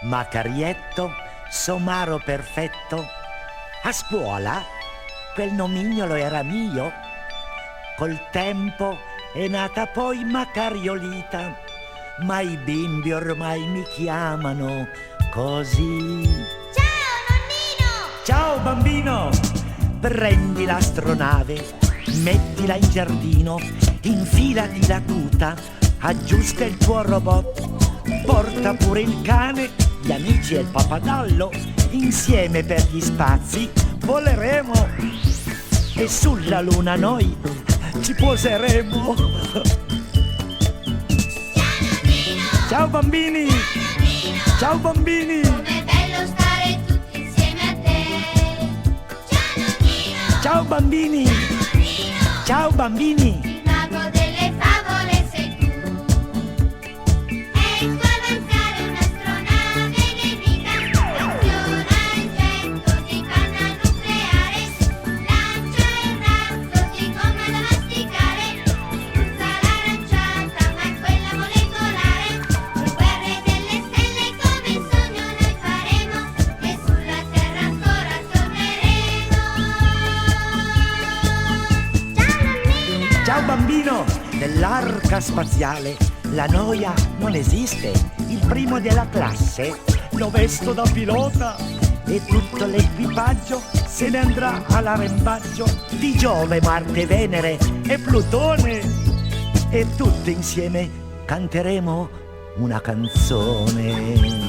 Macarietto, somaro perfetto. A scuola quel nomignolo era mio. Col tempo è nata poi Macariolita, ma i bimbi ormai mi chiamano così. Ciao nonnino! Ciao bambino! Prendi l'astronave, mettila in giardino, infilati la tuta, aggiusta il tuo robot, porta pure il cane, gli amici e il pappagallo, insieme per gli spazi voleremo e sulla luna noi ci poseremo. Ciao Ciao bambini! nonnino! Ciao bambini! Com'è bello stare tutti insieme a te! Ciao nonnino! Ciao bambini! Nonnino! Ciao bambini! Il mago delle favole sei tu! Ecco avanzare un'astronave nemica, aziona il getto di panna nucleare, lancia il razzo di gomma da masticare, spruzza l'aranciata ma quella molecolare, le guerre delle stelle come in sogno noi faremo, e sulla terra ancora torneremo. Ciao nonnino! Ciao bambino! Nell'arca spaziale la noia non esiste. Il primo della classe lo vesto da pilota e tutto l'equipaggio se ne andrà all'arrembaggio di Giove, Marte, Venere e Plutone. E tutti insieme canteremo una canzone.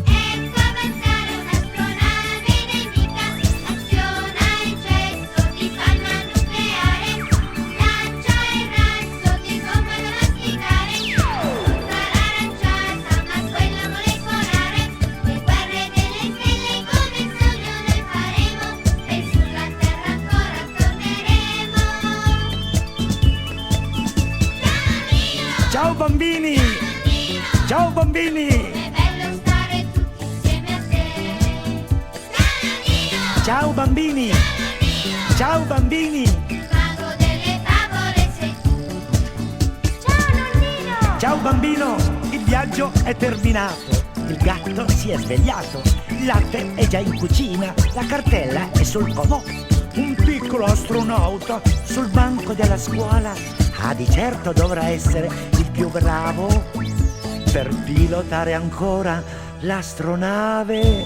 Ecco avanzare un'astronave nemica, aziona il gesto di palma nucleare, lancia il razzo di gomma da masticare, spruzza l'aranciata ma quella molecolare, le guerre delle stelle come in sogno noi faremo, e sulla terra ancora torneremo. Ciao bambini! Nonnino! Ciao bambini! È bello stare tutti insieme a te! Ciao bambini! Nonnino! Ciao bambini! Il mago delle favole sei tu! Ciao nonnino! Ciao bambino! Il viaggio è terminato. Il gatto si è svegliato. Il latte è già in cucina. La cartella è sul comò. Un piccolo astronauta sul banco della scuola. Ah, di certo dovrà essere il più bravo per pilotare ancora l'astronave.